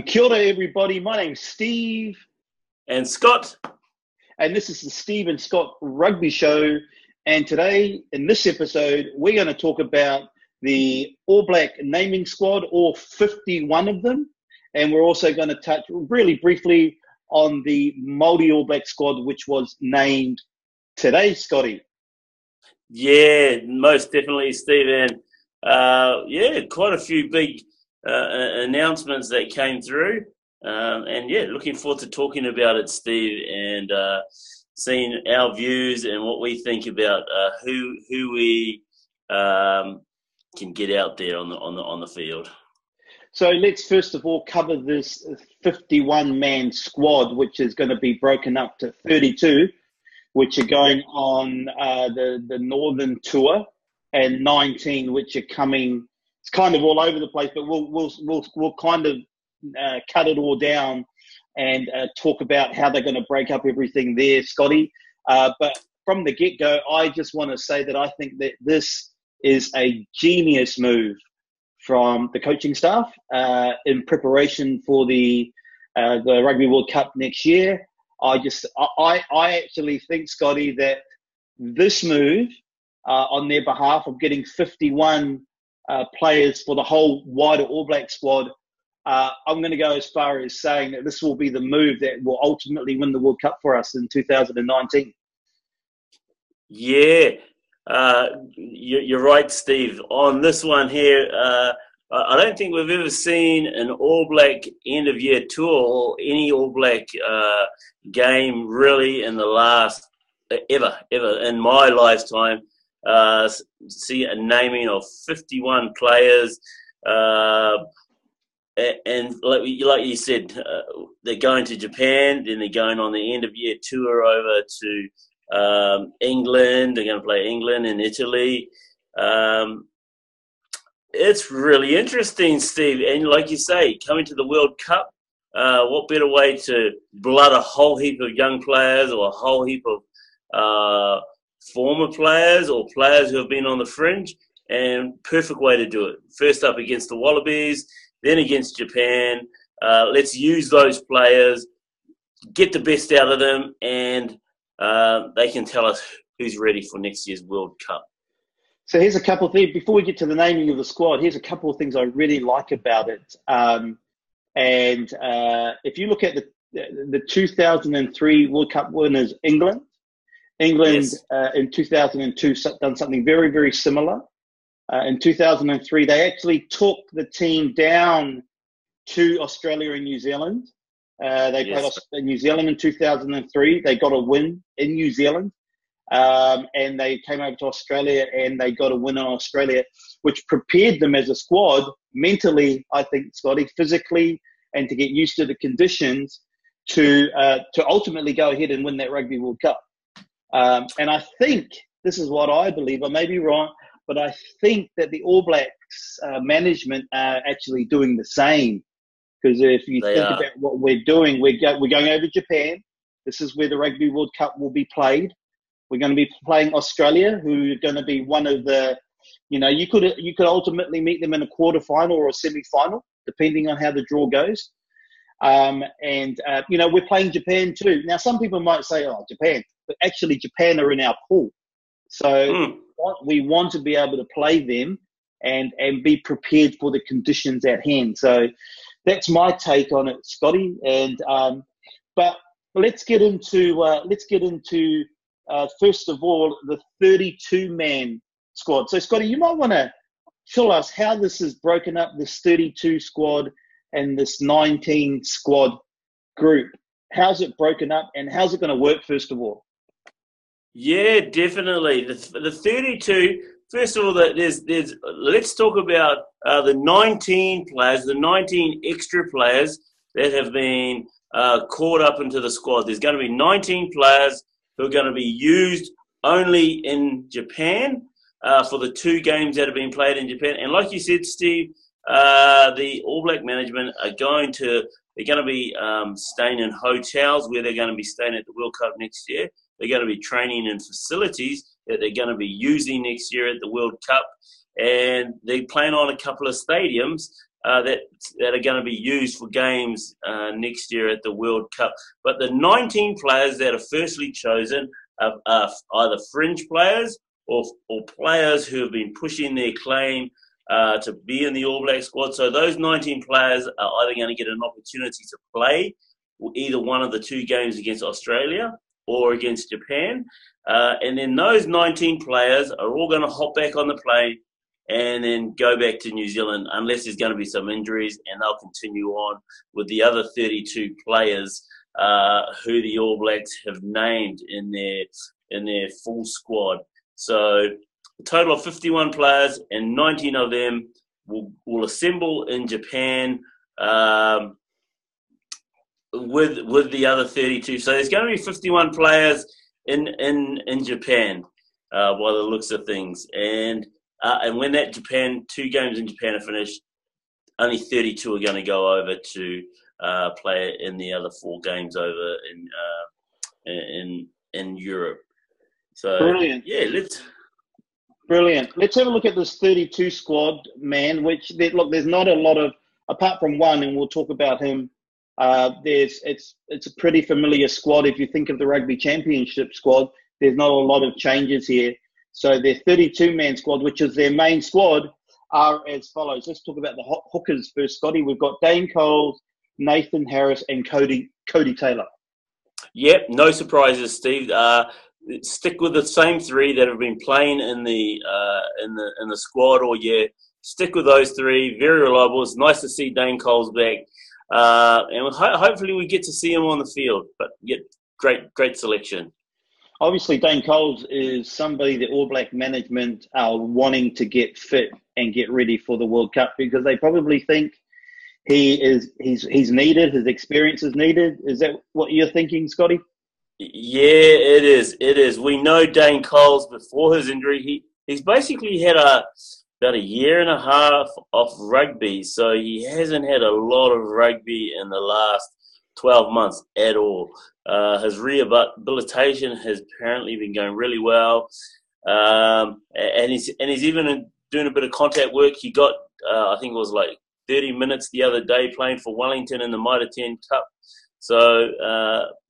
Kia ora, everybody. My name's Steve, And Scott. and this is the Steve and Scott Rugby Show. And today, in this episode, we're going to talk about the All Black naming squad, all 51 of them. And we're also going to touch really briefly on the Māori All Black squad, which was named today, Scotty. Yeah, most definitely, Steve. And quite a few big announcements that came through. Looking forward to talking about it, Steve, and seeing our views and what we think about who we can get out there on the field. So let's first of all cover this 51-man squad, which is going to be broken up to 32, which are going on the Northern Tour, and 19, which are coming. It's kind of all over the place, but we'll kind of cut it all down and talk about how they're going to break up everything there, Scotty. But from the get-go, I just want to say that I think that this is a genius move from the coaching staff in preparation for the Rugby World Cup next year. I actually think, Scotty, that this move on their behalf of getting 51 players for the whole wider All Black squad, I'm going to go as far as saying that this will be the move that will ultimately win the World Cup for us in 2019. Yeah, you're right, Steve. On this one here, I don't think we've ever seen an All Black end-of-year tour or any All Black game really in the last ever in my lifetime. See a naming of 51 players, and like you said, they're going to Japan, then they're going on the end-of-year tour over to England. They're going to play England and Italy. It's really interesting, Steve. And like you say, coming to the World Cup, what better way to blood a whole heap of young players or a whole heap of former players or players who have been on the fringe, and perfect way to do it. First up against the Wallabies, then against Japan. Let's use those players, get the best out of them, and they can tell us who's ready for next year's World Cup. So here's a couple of things. Before we get to the naming of the squad, here's a couple of things I really like about it. If you look at the 2003 World Cup winners, England yes. In 2002 done something very, very similar. In 2003, they actually took the team down to Australia and New Zealand. They played New Zealand in 2003. They got a win in New Zealand. And they came over to Australia and they got a win in Australia, which prepared them as a squad mentally, I think, Scotty, physically, and to get used to the conditions to ultimately go ahead and win that Rugby World Cup. And I think, this is what I believe, I may be wrong, but I think that the All Blacks management are actually doing the same. Because if you think about what we're doing, we're going over to Japan. This is where the Rugby World Cup will be played. We're going to be playing Australia, who are going to be one of the, you could ultimately meet them in a quarterfinal or a semi-final, depending on how the draw goes. We're playing Japan too. Now, some people might say, oh, Japan, but actually Japan are in our pool. So we want to be able to play them and be prepared for the conditions at hand. So that's my take on it, Scotty. And but let's get into first of all, the 32-man squad. So, Scotty, you might want to tell us how this is broken up, this 32 squad and this 19 squad group. How's it broken up and how's it going to work, first of all? Yeah, definitely. The 32, first of all, let's talk about the 19 players, the 19 extra players that have been caught up into the squad. There's going to be 19 players who are going to be used only in Japan for the 2 games that have been played in Japan. And like you said, Steve, the All Black management are going to be staying in hotels where they're going to be staying at the World Cup next year. They're going to be training in facilities that they're going to be using next year at the World Cup. And they plan on a couple of stadiums that are going to be used for games next year at the World Cup. But the 19 players that are firstly chosen are either fringe players or players who have been pushing their claim to be in the All Black squad. So those 19 players are either going to get an opportunity to play either one of the two games against Australia or against Japan. And then those 19 players are all going to hop back on the plane and then go back to New Zealand unless there's going to be some injuries, and they'll continue on with the other 32 players who the All Blacks have named in their full squad. So a total of 51 players, and 19 of them will assemble in Japan with the other 32. So there's going to be 51 players in Japan by the looks of things. And when that two games in Japan are finished, only 32 are going to go over to play in the other 4 games over in Europe. So brilliant. Yeah, Brilliant. Let's have a look at this 32 squad, man, there's not a lot of, apart from one, and we'll talk about him, it's a pretty familiar squad. If you think of the Rugby Championship squad, there's not a lot of changes here. So their 32-man squad, which is their main squad, are as follows. Let's talk about the hookers first, Scotty. We've got Dane Coles, Nathan Harris, and Cody Taylor. Yep, no surprises, Steve. Stick with the same 3 that have been playing in the squad all year. Stick with those 3. Very reliable. It's nice to see Dane Coles back, and hopefully we get to see him on the field. But yeah, great selection. Obviously, Dane Coles is somebody that All Black management are wanting to get fit and get ready for the World Cup, because they probably think he's needed. His experience is needed. Is that what you're thinking, Scotty? Yeah, it is. We know Dane Coles before his injury. He's basically had about a year and a half off rugby, so he hasn't had a lot of rugby in the last 12 months at all. His rehabilitation has apparently been going really well, and he's even doing a bit of contact work. He got I think it was like 30 minutes the other day playing for Wellington in the Mitre 10 Cup. So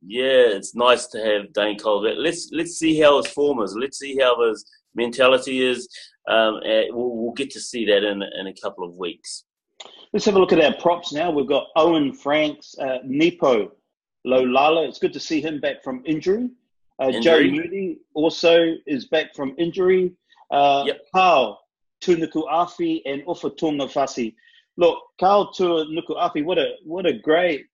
yeah, it's nice to have Dane Coles back. Let's see how his form is. Let's see how his mentality is. We'll get to see that in a couple of weeks. Let's have a look at our props now. We've got Owen Franks, Nepo Lolala. It's good to see him back from injury. Joe Moody also is back from injury. Carl Tunukuafi and Ufa Tungafasi. Look, Carl Tunukuafi, what a great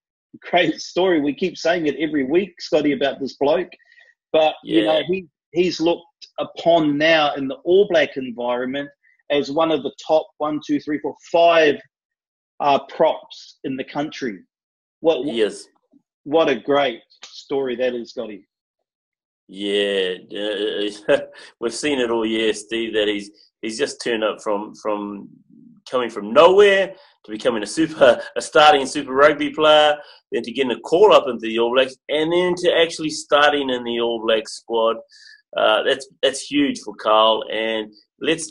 story. We keep saying it every week, Scotty, about this bloke. But, you know, he's looked upon now in the All Black environment as one of the top 5 props in the country. What a great story that is, Scotty. Yeah, we've seen it all year, Steve, that he's just turned up from coming from nowhere to becoming a starting Super Rugby player, then to getting a call up into the All Blacks, and then to actually starting in the All Black squad. That's huge for Carl, and let's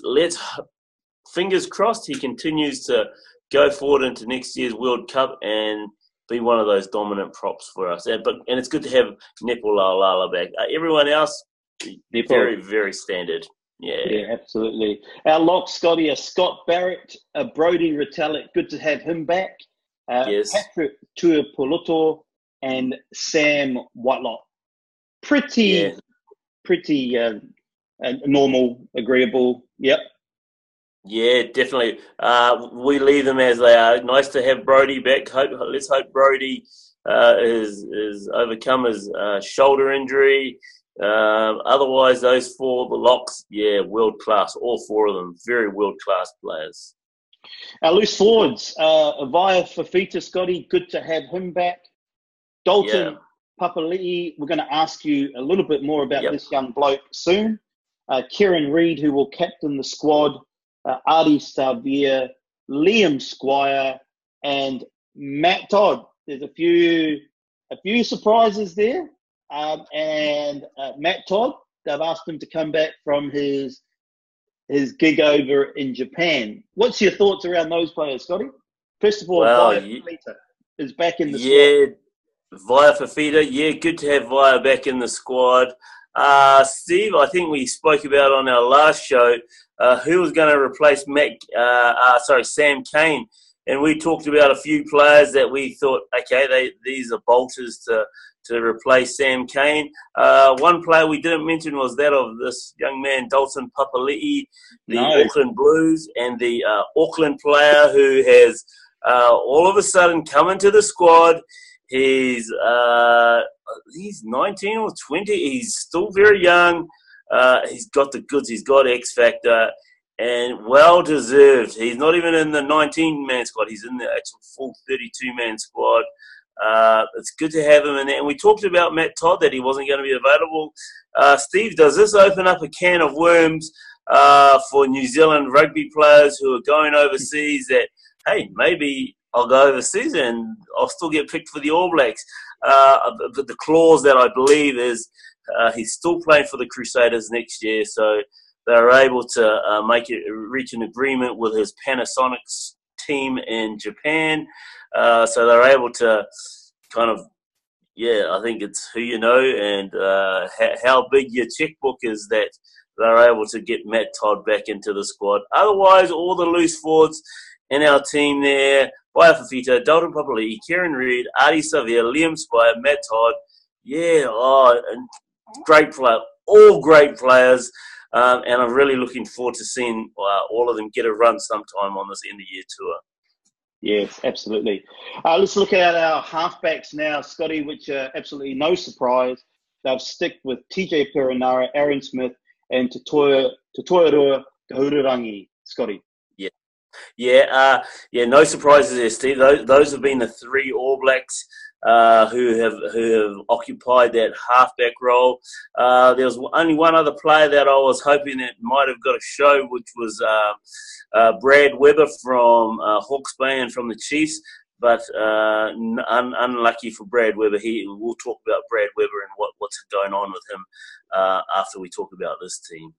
fingers crossed he continues to go forward into next year's World Cup and be one of those dominant props for us. And it's good to have Nepo Laulala back. Everyone else, very, very standard. Yeah, absolutely. Our locks, Scotty, are Scott Barrett, Brody Retallick. Good to have him back. Yes. Patrick Tuipulotu and Sam Whitelock. Pretty normal, agreeable. Yep. Yeah, definitely. We leave them as they are. Nice to have Brody back. Let's hope Brody is overcome his shoulder injury. Otherwise, those 4 locks, world class. All 4 of them, very world class players. Our loose forwards, Avaya Fafita, Scotty. Good to have him back. Dalton Papali'i. We're going to ask you a little bit more about this young bloke soon. Kieran Reid, who will captain the squad. Adi Stavia, Liam Squire, and Matt Todd. There's a few surprises there. And Matt Todd, they've asked him to come back from his gig over in Japan. What's your thoughts around those players, Scotty? First of all, Well, Via Fafita is back in the squad. yeah, Via Fafita, yeah, good to have Via back in the squad. Steve, I think we spoke about on our last show who was going to replace Sam Cane, and we talked about a few players that we thought, okay, these are bolters to replace Sam Cane. One player we didn't mention was that of this young man, Dalton Papali'i, the Auckland Blues, and the Auckland player who has all of a sudden come into the squad. He's 19 or 20. He's still very young. He's got the goods. He's got X Factor, and well deserved. He's not even in the 19-man squad. He's in the actual full 32-man squad. It's good to have him in there. And we talked about Matt Todd, that he wasn't going to be available. Steve, does this open up a can of worms for New Zealand rugby players who are going overseas that, hey, maybe I'll go overseas and I'll still get picked for the All Blacks? But the clause that I believe is he's still playing for the Crusaders next year, so they're able to reach an agreement with his Panasonic team in Japan. So they're able to kind of, I think it's who you know and how big your checkbook is that they're able to get Matt Todd back into the squad. Otherwise, all the loose forwards in our team there, Via Fafita, Dalton Papali'i, Kieran Reid, Ardie Savea, Liam Spire, Matt Todd. Great player. All great players. And I'm really looking forward to seeing all of them get a run sometime on this end-of-year tour. Yes, absolutely. Let's look at our halfbacks now, Scotty, which are absolutely no surprise. They've stick with TJ Perenara, Aaron Smith, and Totoerua Kahurangi, Scotty. No surprises there, Steve. Those have been the three All Blacks who have occupied that halfback role. There was only one other player that I was hoping that might have got a show, which was Brad Weber from Hawke's Bay and from the Chiefs. But unlucky for Brad Weber. We'll talk about Brad Weber and what's going on with him after we talk about this team.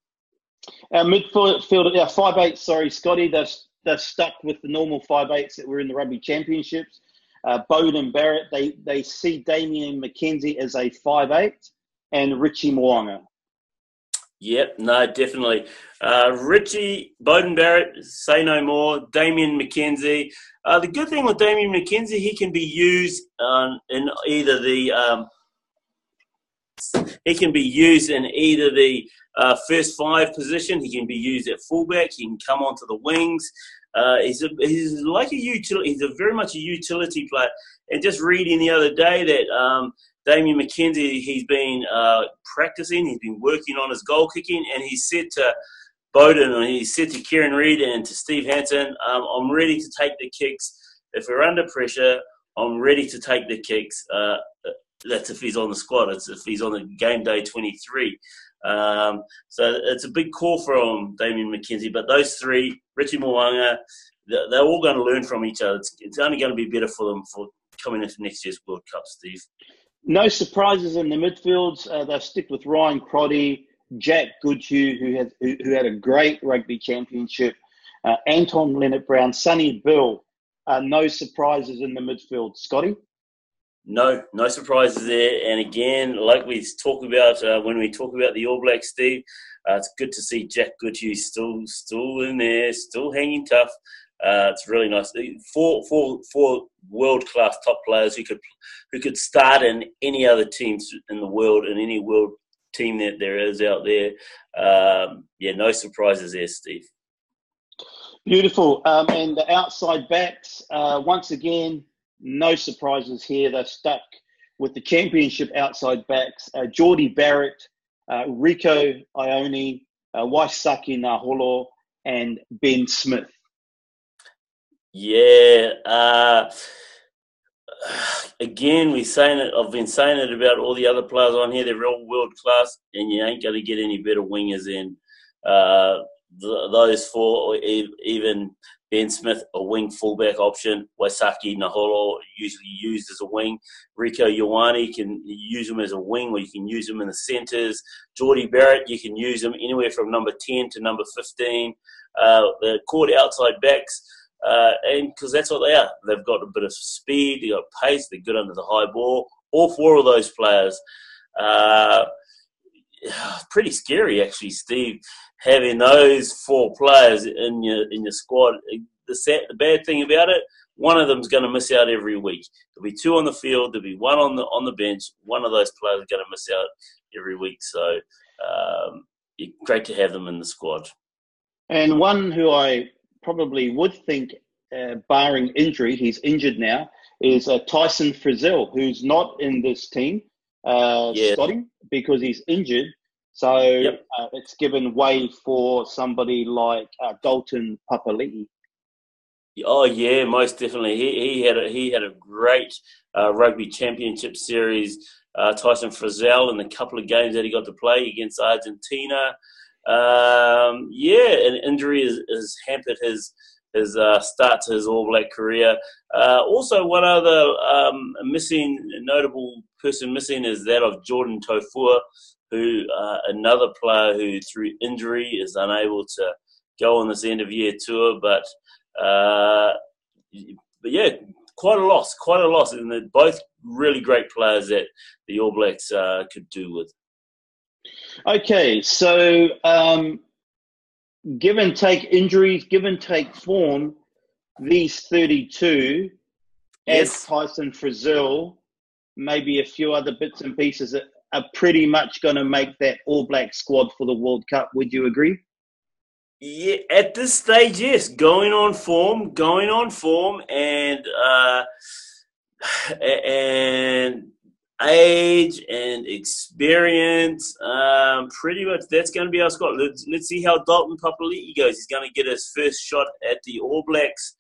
Our midfield, our 5'8", sorry, Scotty, they're stuck with the normal 5'8s that were in the Rugby Championships. Beauden Barrett, they see Damian McKenzie as a 5'8", and Richie Mo'unga. Yep, no, definitely. Richie, Beauden Barrett, say no more. Damian McKenzie. The good thing with Damian McKenzie, he can be used in either the first five position. He can be used at fullback. He can come onto the wings. He's like a utility. He's very much a utility player. And just reading the other day that Damian McKenzie, he's been practicing. He's been working on his goal kicking, and he said to Beauden, and he said to Kieran Reid and to Steve Hansen, I'm ready to take the kicks. If we're under pressure, I'm ready to take the kicks. That's if he's on the squad. It's if he's on the game day 23. So it's a big call from Damian McKenzie. But those three, Richie Mo'unga, they're all going to learn from each other. It's only going to be better for them for coming into next year's World Cup, Steve. No surprises in the midfields. They'll stick with Ryan Crotty, Jack Goodhue, who had a great rugby championship, Anton Leonard-Brown, Sonny Bill. No surprises in the midfield. Scotty? No surprises there. And again, like we talk about when we talk about the All Blacks, Steve, it's good to see Jack Goodhue still in there, still hanging tough. It's really nice. Four world-class top players who could start in any other teams in the world, in any world team that there is out there. No surprises there, Steve. Beautiful. And the outside backs, once again, no surprises here. They're stuck with the championship outside backs. Geordie Barrett, Rico Ione, Waisake Naholo, and Ben Smith. Yeah. Again, I've been saying it about all the other players on here. They're all world class, and you ain't going to get any better wingers than those four, or even Ben Smith, a wing fullback option. Waisake Naholo, usually used as a wing. Rico Ioane, can use him as a wing, or you can use him in the centres. Geordie Barrett, you can use him anywhere from number 10 to number 15. The court outside backs, and because that's what they are. They've got a bit of speed, they've got pace, they're good under the high ball. All four of those players. Pretty scary, actually, Steve, having those four players in your squad. The bad thing about it, one of them's going to miss out every week. There'll be two on the field. There'll be one on the bench. One of those players is going to miss out every week. So great to have them in the squad. And one who I probably would think, barring injury, he's injured now, is Tyson Frizzell, who's not in this team, Scotty, because he's injured. So it's given way for somebody like Dalton Papali'i. Oh yeah, most definitely. He had a great rugby championship series. Tyson Frizzell in the couple of games that he got to play against Argentina. An injury has hampered his start to his All Black career. Also, one other notable person missing is that of Jordan Tofua, who another player who through injury is unable to go on this end of year tour, but yeah, quite a loss, and they're both really great players that the All Blacks could do with. Okay, so give and take injuries, give and take form, these 32, as Tyson Frizzell, maybe a few other bits and pieces that are pretty much going to make that All Black squad for the World Cup. Would you agree? Yeah, at this stage, yes. Going on form, and age and experience. Pretty much that's going to be our squad. Let's see how Dalton Papali'i goes. He's going to get his first shot at the All Blacks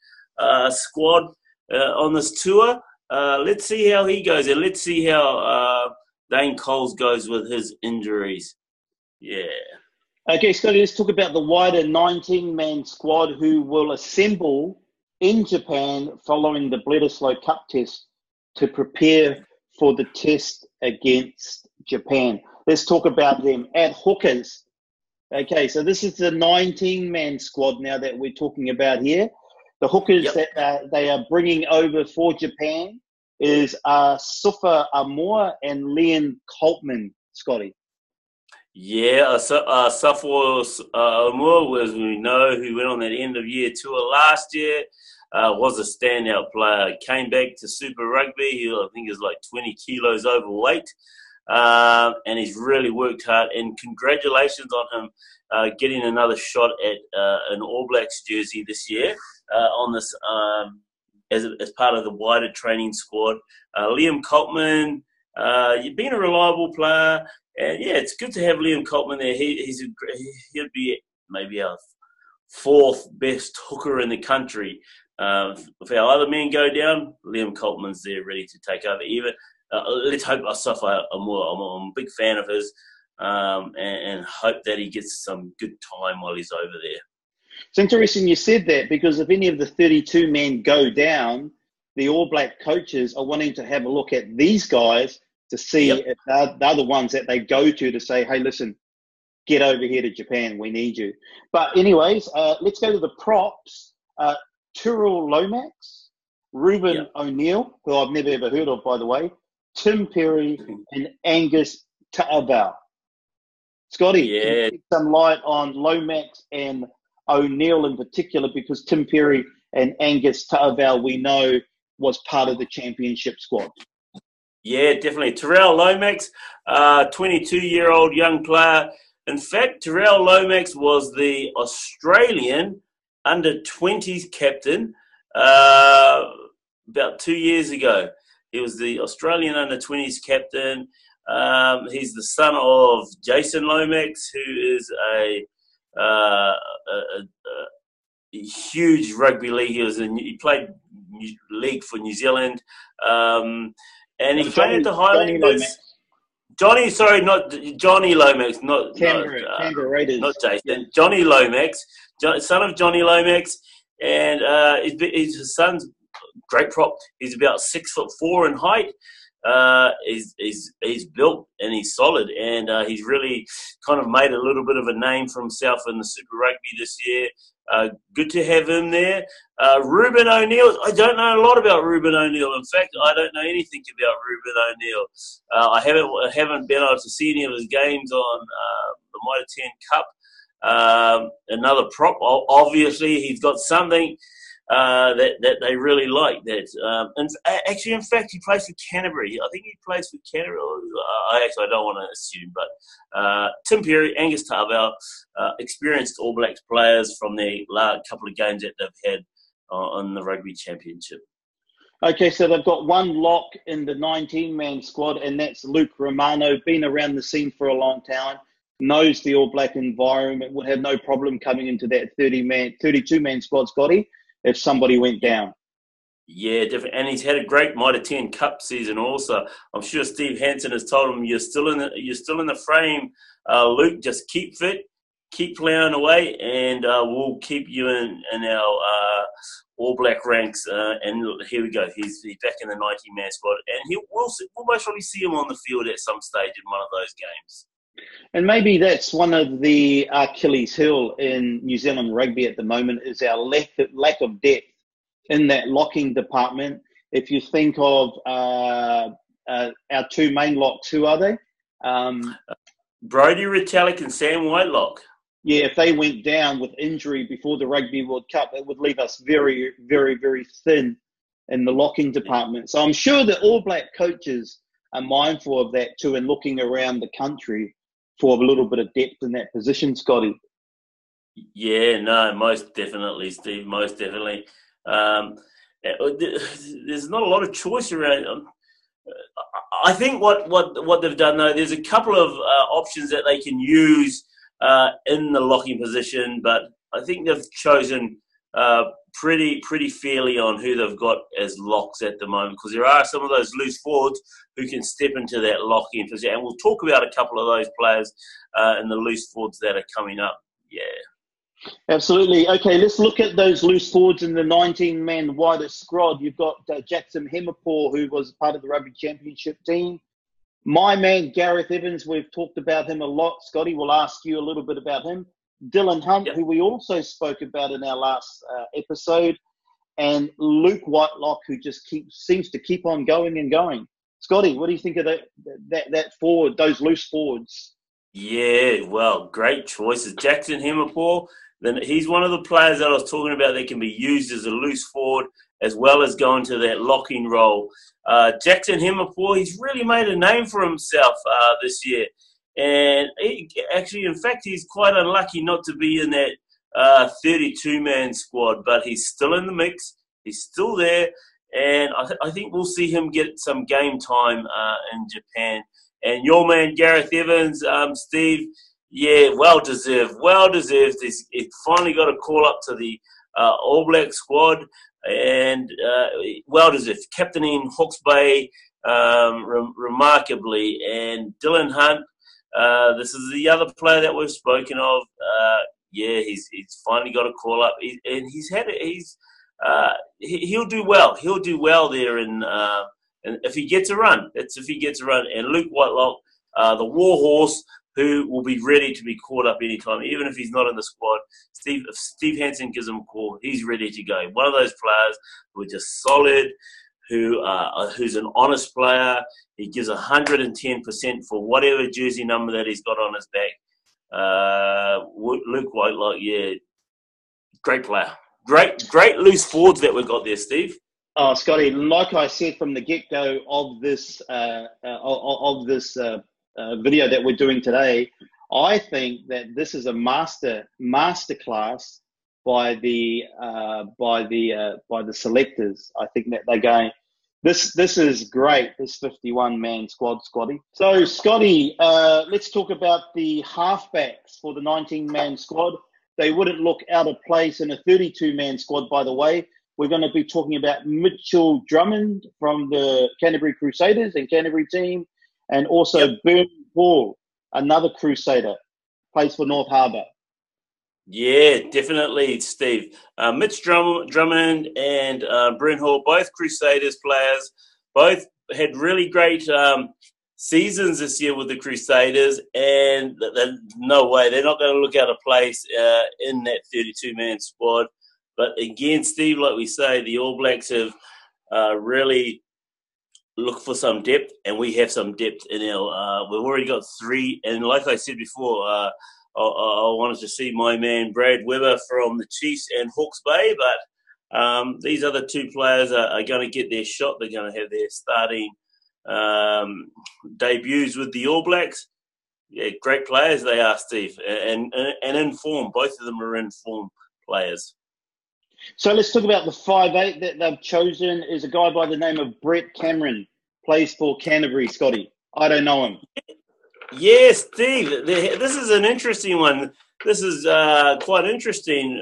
squad on this tour. Let's see how he goes, and let's see how Dane Coles goes with his injuries. Yeah. Okay, Scotty, let's talk about the wider 19-man squad who will assemble in Japan following the Bledisloe Cup test to prepare for the test against Japan. Let's talk about them. At hookers, okay, so this is the 19-man squad now that we're talking about here. The hookers that they are bringing over for Japan is Sufa Amor and Liam Coltman, Scotty. Yeah, Sufa Amor, as we know, who went on that end-of-year tour last year, was a standout player. Came back to Super Rugby. I think he's like 20 kilos overweight. And he's really worked hard. And congratulations on him getting another shot at an All Blacks jersey this year on this as part of the wider training squad. Liam Coltman, you've been a reliable player. And yeah, it's good to have Liam Coltman there. He'll be maybe our fourth best hooker in the country. If our other men go down, Liam Coltman's there ready to take over. Even let's hope Sufa Amor. I'm a big fan of his, and hope that he gets some good time while he's over there. It's interesting you said that, because if any of the 32 men go down, the All Black coaches are wanting to have a look at these guys to see if they're the ones that they go to say, hey, listen, get over here to Japan. We need you. But anyways, let's go to the props. Tyrrell Lomax, Ruben O'Neill, who I've never ever heard of, by the way, Tim Perry, and Angus Ta'avao. Scotty, can you shed some light on Lomax and O'Neill in particular, because Tim Perry and Angus Ta'avao, we know, was part of the championship squad. Yeah, definitely. Tyrrell Lomax, 22-year-old young player. In fact, Tyrrell Lomax was the Australian under-20s captain about 2 years ago. He was the Australian under-20s captain. He's the son of Jason Lomax, who is a huge rugby league. He played league for New Zealand. And he played at the Highlanders. Not Johnny Lomax, not Canberra Raiders. Not Jason. Yeah. Johnny Lomax, son of Johnny Lomax, and his son's great prop. He's about 6'4" in height. he's built and he's solid, and he's really kind of made a little bit of a name for himself in the Super Rugby this year. Good to have him there. Ruben O'Neill, I don't know a lot about Ruben O'Neill. In fact, I don't know anything about Ruben O'Neill. I haven't been able to see any of his games on the Mitre 10 Cup. Another prop, obviously, he's got something that they really like. And actually, in fact, he plays for Canterbury. I think he plays for Canterbury. I don't want to assume, but Tim Perry, Angus Tarbell, experienced All Blacks players from the last couple of games that they've had on the Rugby Championship. Okay, so they've got one lock in the 19-man squad, and that's Luke Romano. Been around the scene for a long time, knows the All Black environment, would have no problem coming into that 32-man squad, Scotty, if somebody went down. Yeah, definitely. And he's had a great Mitre 10 Cup season also. I'm sure Steve Hansen has told him, you're still in the frame, Luke. Just keep fit, keep ploughing away, and we'll keep you in our All Black ranks. And here we go. He's back in the 90-man squad, and we'll most probably see him on the field at some stage in one of those games. And maybe that's one of the Achilles heel in New Zealand rugby at the moment, is our lack of depth in that locking department. If you think of our two main locks, who are they? Brodie Retallick and Sam Whitelock. Yeah, if they went down with injury before the Rugby World Cup, it would leave us very, very, very thin in the locking department. So I'm sure that All Black coaches are mindful of that too, and looking around the country for a little bit of depth in that position, Scotty. Yeah, no, most definitely, Steve, most definitely. There's not a lot of choice around. I think what they've done, though, there's a couple of options that they can use in the locking position, but I think they've chosen pretty fairly on who they've got as locks at the moment, because there are some of those loose forwards who can step into that locking position. And we'll talk about a couple of those players in the loose forwards that are coming up. Yeah. Absolutely. Okay, let's look at those loose forwards in the 19-man wider squad. You've got Jackson Hemapor, who was part of the Rugby Championship team. My man, Gareth Evans, we've talked about him a lot. Scotty, we'll ask you a little bit about him. Dylan Hunt, who we also spoke about in our last episode. And Luke Whitelock, who just seems to keep on going and going. Scotty, what do you think of that forward, those loose forwards? Yeah, well, great choices. Jackson Hemapor, then he's one of the players that I was talking about that can be used as a loose forward as well as go into that locking role. Jackson Hemapor, he's really made a name for himself this year. And in fact, he's quite unlucky not to be in that 32-man squad, but he's still in the mix. He's still there. And I think we'll see him get some game time in Japan. And your man, Gareth Evans, Steve, yeah, well-deserved. He finally got a call up to the All Black squad, and well-deserved. Captaining Hawke's Bay remarkably. And Dylan Hunt, this is the other player that we've spoken of. He's finally got a call up. He'll do well. He'll do well there and if he gets a run. And Luke Whitelock, the war horse, who will be ready to be caught up anytime, even if he's not in the squad. If Steve Hansen gives him a call, he's ready to go. One of those players who are just solid, who's an honest player. He gives 110% for whatever jersey number that he's got on his back. Luke Whitelock, yeah, great player. Great loose forwards that we've got there, Steve. Oh, Scotty, like I said from the get-go of this video that we're doing today, I think that this is a masterclass by the selectors. I think that they're going, this is great, this 51-man squad, Scotty. So, Scotty, let's talk about the halfbacks for the 19-man squad. They wouldn't look out of place in a 32-man squad, by the way. We're going to be talking about Mitchell Drummond from the Canterbury Crusaders and Canterbury team, and also Bern Hall, another Crusader, plays for North Harbour. Yeah, definitely, Steve. Mitch Drummond and Bryn Hall, both Crusaders players, both had really great seasons this year with the Crusaders, and no way they're not going to look out of place in that 32-man squad. But again, Steve, like we say, the All Blacks have really looked for some depth, and we have some depth in our. We've already got 3, and like I said before, I wanted to see my man Brad Weber from the Chiefs and Hawke's Bay, but these other 2 players are going to get their shot. They're going to have their starting debuts with the All Blacks. Yeah, great players they are, Steve, and in form. Both of them are in form players. So let's talk about the 5'8" that they've chosen. Is a guy by the name of Brett Cameron, plays for Canterbury. Scotty, I don't know him. Yes, Steve. This is an interesting one. This is quite interesting.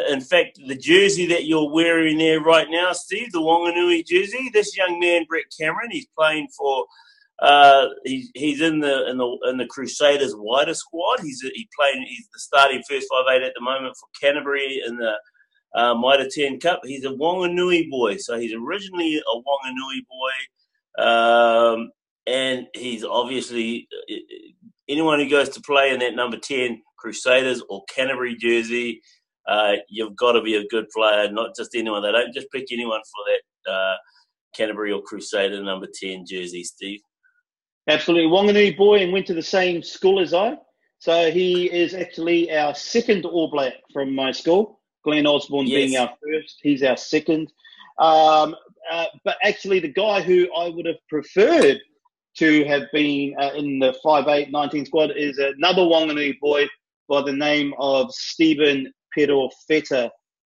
In fact, the jersey that you're wearing there right now, Steve, the Wanganui jersey. This young man, Brett Cameron, he's playing for. He's in the Crusaders wider squad. He's the starting first 5'8" at the moment for Canterbury in the Mitre 10 Cup. He's a Wanganui boy, so he's originally a Wanganui boy, and he's obviously anyone who goes to play in that number 10 Crusaders or Canterbury jersey. You've got to be a good player, not just anyone. They don't just pick anyone for that Canterbury or Crusader number 10 jersey, Steve. Absolutely. Wanganui boy, and went to the same school as I. So he is actually our second All Black from my school. Glenn Osborne being our first. He's our second. But actually the guy who I would have preferred to have been in the 5'8", 19 squad is another Wanganui boy by the name of Stephen Perofeta,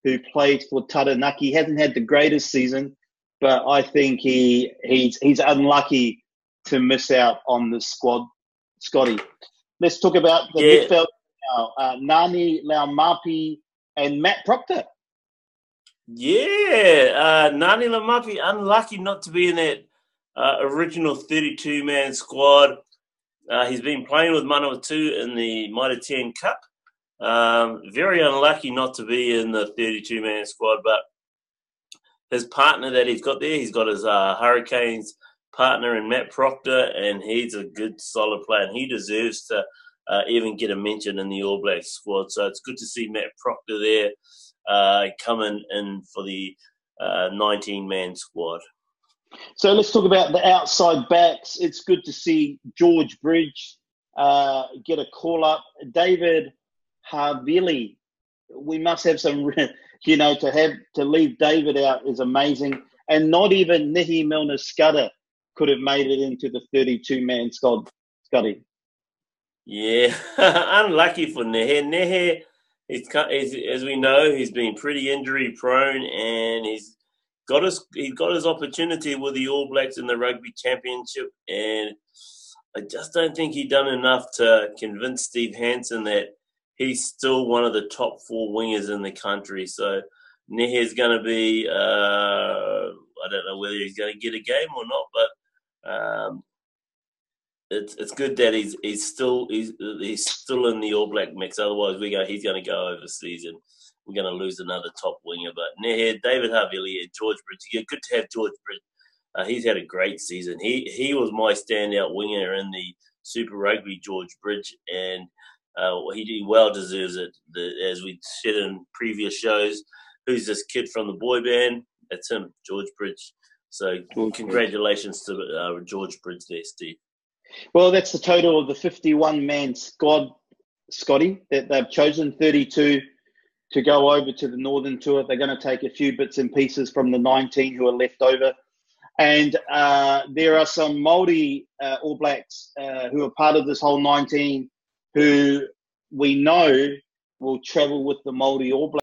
who played for Taranaki. He hasn't had the greatest season, but I think he's unlucky to miss out on the squad. Scotty, let's talk about the midfield now. Ngani Laumapi and Matt Proctor. Yeah, Ngani Laumapi, unlucky not to be in that original 32-man squad. He's been playing with Manawatu in the Mitre 10 Cup. Very unlucky not to be in the 32-man squad, but his partner that he's got there, he's got his Hurricanes partner in Matt Proctor, and he's a good, solid player, and he deserves to even get a mention in the All Black squad. So it's good to see Matt Proctor there coming in for the 19-man squad. So let's talk about the outside backs. It's good to see George Bridge get a call-up. David Havili, we must have some, to leave David out is amazing. And not even Nihi Milner-Skudder could have made it into the 32-man squad, Scotty. Yeah, unlucky for Nehe. Nehe, as we know, he's been pretty injury prone, and he's got his opportunity with the All Blacks in the Rugby Championship, and I just don't think he done enough to convince Steve Hansen that he's still one of the top 4 wingers in the country. So Nehe's going to be, I don't know whether he's going to get a game or not, but it's good that he's still in the All Black mix. Otherwise, he's going to go overseas and we're going to lose another top winger. But Nehe, David Havili, and George Bridge. Yeah, good to have George Bridge. He's had a great season. He was my standout winger in the Super Rugby, George Bridge, and he well deserves it. As we said in previous shows, who's this kid from the boy band? That's him, George Bridge. So congratulations to George Bridge there, Steve. Well, that's the total of the 51-man squad, Scotty, that they've chosen. 32 to go over to the Northern Tour. They're going to take a few bits and pieces from the 19 who are left over. And there are some Māori All Blacks who are part of this whole 19 who we know will travel with the Māori All Blacks.